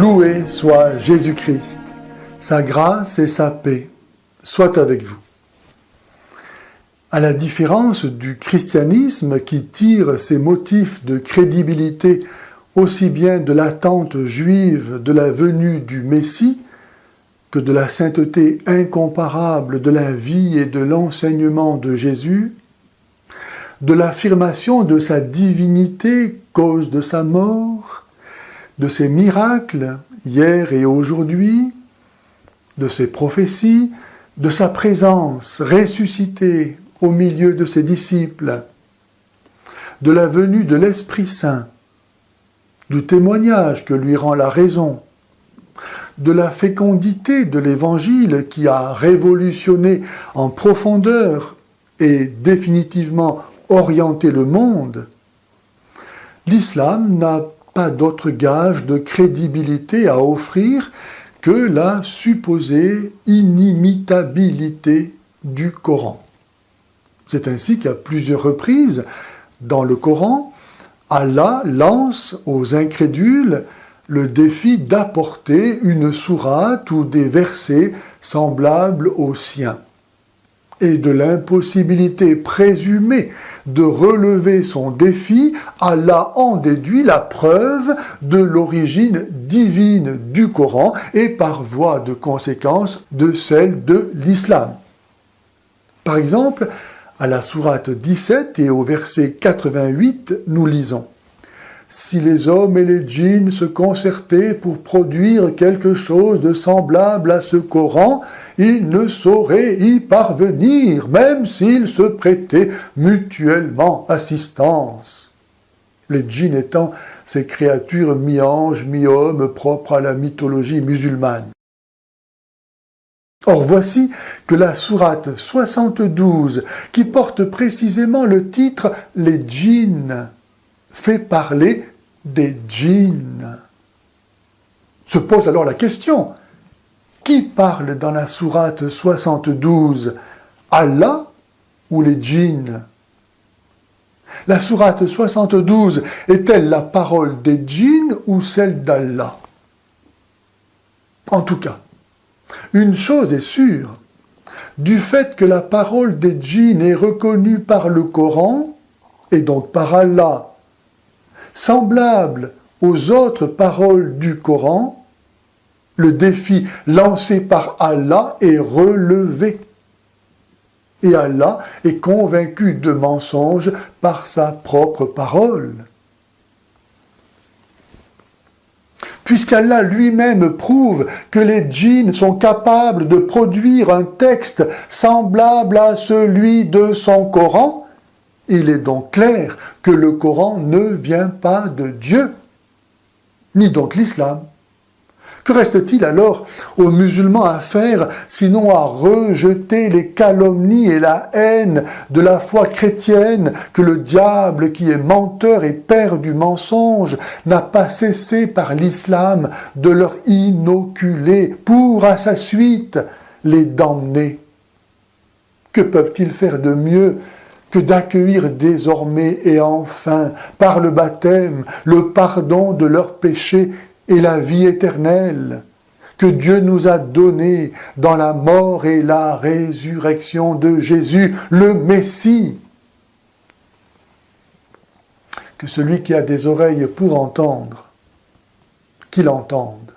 Loué soit Jésus-Christ, sa grâce et sa paix soient avec vous. À la différence du christianisme qui tire ses motifs de crédibilité aussi bien de l'attente juive de la venue du Messie que de la sainteté incomparable de la vie et de l'enseignement de Jésus, de l'affirmation de sa divinité, cause de sa mort, de ses miracles, hier et aujourd'hui, de ses prophéties, de sa présence ressuscitée au milieu de ses disciples, de la venue de l'Esprit Saint, du témoignage que lui rend la raison, de la fécondité de l'Évangile qui a révolutionné en profondeur et définitivement orienté le monde, l'islam n'a pas d'autre gage de crédibilité à offrir que la supposée inimitabilité du Coran. C'est ainsi qu'à plusieurs reprises, dans le Coran, Allah lance aux incrédules le défi d'apporter une sourate ou des versets semblables aux siens, et de l'impossibilité présumée de relever son défi, Allah en déduit la preuve de l'origine divine du Coran et par voie de conséquence de celle de l'islam. Par exemple, à la sourate 17 et au verset 88, nous lisons « Si les hommes et les djinns se concertaient pour produire quelque chose de semblable à ce Coran, ils ne sauraient y parvenir, même s'ils se prêtaient mutuellement assistance. » Les djinns étant ces créatures mi-anges, mi-hommes propres à la mythologie musulmane. Or voici que la sourate 72, qui porte précisément le titre « Les djinns », fait parler des djinns. Se pose alors la question, qui parle dans la sourate 72, Allah ou les djinns? La sourate 72 est-elle la parole des djinns ou celle d'Allah? En tout cas, une chose est sûre, du fait que la parole des djinns est reconnue par le Coran, et donc par Allah, semblable aux autres paroles du Coran, le défi lancé par Allah est relevé. Et Allah est convaincu de mensonge par sa propre parole. Puisqu'Allah lui-même prouve que les djinns sont capables de produire un texte semblable à celui de son Coran, il est donc clair que le Coran ne vient pas de Dieu, ni donc l'islam. Que reste-t-il alors aux musulmans à faire, sinon à rejeter les calomnies et la haine de la foi chrétienne que le diable, qui est menteur et père du mensonge, n'a pas cessé par l'islam de leur inoculer pour à sa suite les damner? Que peuvent-ils faire de mieux que d'accueillir désormais et enfin, par le baptême, le pardon de leurs péchés et la vie éternelle que Dieu nous a donnée dans la mort et la résurrection de Jésus, le Messie? Que celui qui a des oreilles pour entendre, qu'il entende.